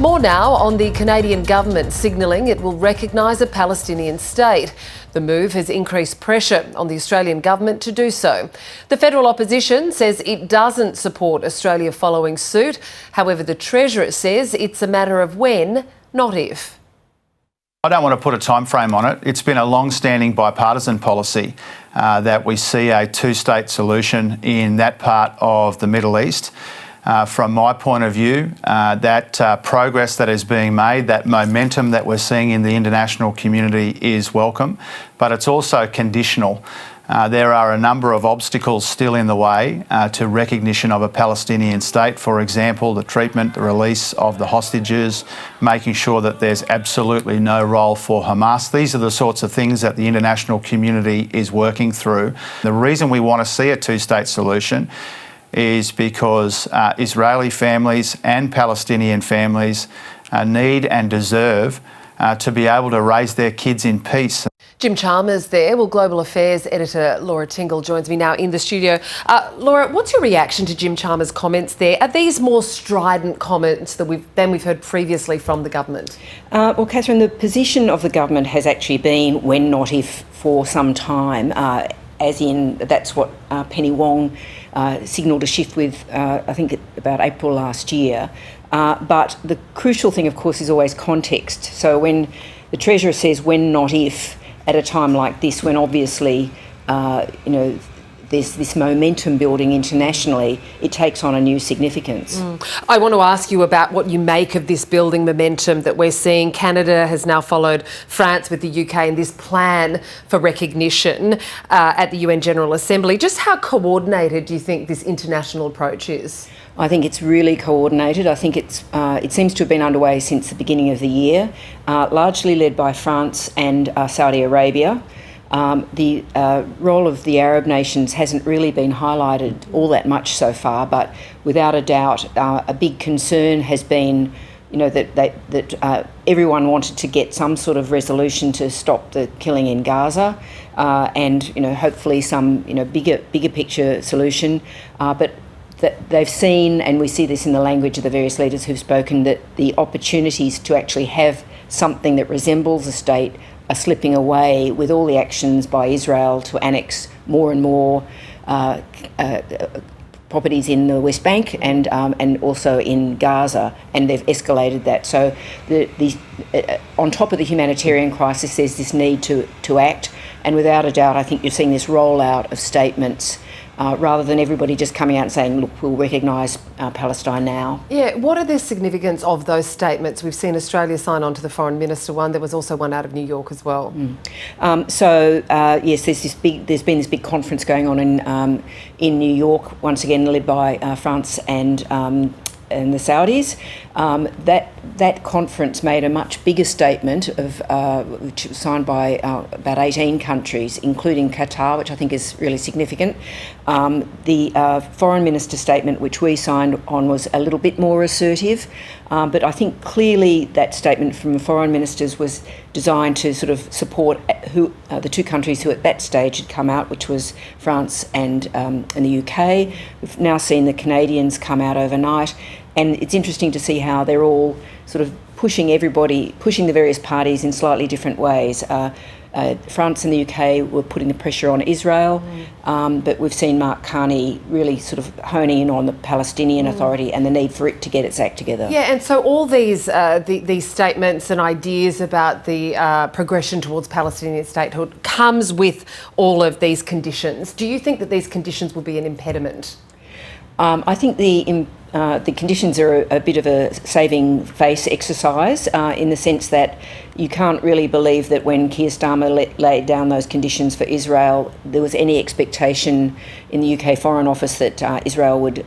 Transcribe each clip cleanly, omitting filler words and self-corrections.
More now on the Canadian government signalling it will recognise a Palestinian state. The move has increased pressure on the Australian government to do so. The federal opposition says it doesn't support Australia following suit. However, the Treasurer says it's a matter of when, not if. I don't want to put a time frame on it. It's been a long-standing bipartisan policy that we see a two-state solution in that part of the Middle East. From my point of view, that progress that is being made, that momentum that we're seeing in the international community is welcome, but it's also conditional. There are a number of obstacles still in the way to recognition of a Palestinian state. For example, the treatment, the release of the hostages, making sure that there's absolutely no role for Hamas. These are the sorts of things that the international community is working through. The reason we want to see a two-state solution is because Israeli families and Palestinian families need and deserve to be able to raise their kids in peace. Jim Chalmers there. Well, Global Affairs Editor Laura Tingle joins me now in the studio. Laura, what's your reaction to Jim Chalmers' comments there? Are these more strident comments than we've heard previously from the government? Well, Catherine, the position of the government has actually been when, not if, for some time, as in that's what Penny Wong signalled a shift with, I think, about April last year. But the crucial thing, of course, is always context. So when the Treasurer says when, not if, at a time like this, when obviously, there's this momentum building internationally, it takes on a new significance. I want to ask you about what you make of this building momentum that we're seeing. Canada has now followed France with the UK in this plan for recognition at the UN General Assembly. Just how coordinated do you think this international approach is? I think it's really coordinated. I think it seems to have been underway since the beginning of the year, largely led by France and Saudi Arabia. The role of the Arab nations hasn't really been highlighted all that much so far, but without a doubt, a big concern has been, that everyone wanted to get some sort of resolution to stop the killing in Gaza, and hopefully some bigger picture solution, but that they've seen, and we see this in the language of the various leaders who've spoken, that the opportunities to actually have something that resembles a state are slipping away with all the actions by Israel to annex more and more properties in the West Bank and also in Gaza, and they've escalated that. So on top of the humanitarian crisis, there's this need to act, and without a doubt, I think you're seeing this rollout of statements rather than everybody just coming out and saying, look, we'll recognise Palestine now. Yeah, what are the significance of those statements? We've seen Australia sign on to the Foreign Minister one. There was also one out of New York as well. Yes, there's been this big conference going on in New York, once again led by France and the Saudis. That conference made a much bigger statement which was signed by about 18 countries, including Qatar, which I think is really significant. The Foreign Minister statement, which we signed on, was a little bit more assertive, but I think clearly that statement from the foreign ministers was designed to sort of support the two countries who at that stage had come out, which was France and the UK. We've now seen the Canadians come out overnight, and it's interesting to see how they're all sort of pushing the various parties in slightly different ways. France and the UK were putting the pressure on Israel, but we've seen Mark Carney really sort of honing in on the Palestinian Authority and the need for it to get its act together. Yeah, and so all these statements and ideas about the progression towards Palestinian statehood comes with all of these conditions. Do you think that these conditions will be an impediment? I think the conditions are a bit of a saving face exercise in the sense that you can't really believe that when Keir Starmer laid down those conditions for Israel, there was any expectation in the UK Foreign Office that Israel would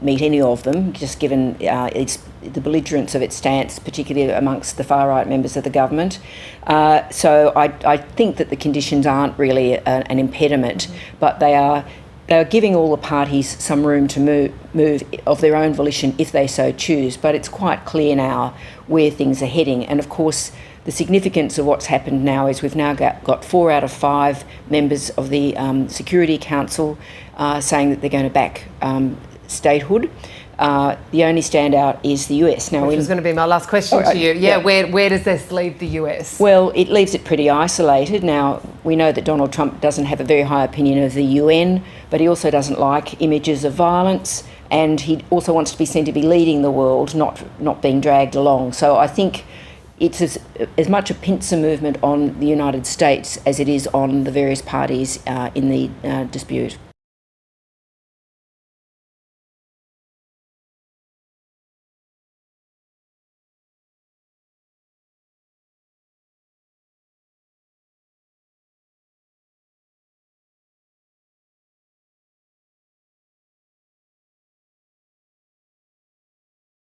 meet any of them, just given the belligerence of its stance, particularly amongst the far-right members of the government. So I think that the conditions aren't really an impediment, but they are giving all the parties some room to move of their own volition if they so choose. But it's quite clear now where things are heading. And of course, the significance of what's happened now is we've now got 4 out of 5 members of the Security Council saying that they're going to back statehood. The only standout is the US. Now, which was going to be my last question to you. Yeah. Where does this leave the US? Well, it leaves it pretty isolated. Now, we know that Donald Trump doesn't have a very high opinion of the UN, but he also doesn't like images of violence, and he also wants to be seen to be leading the world, not being dragged along. So I think it's as much a pincer movement on the United States as it is on the various parties in the dispute.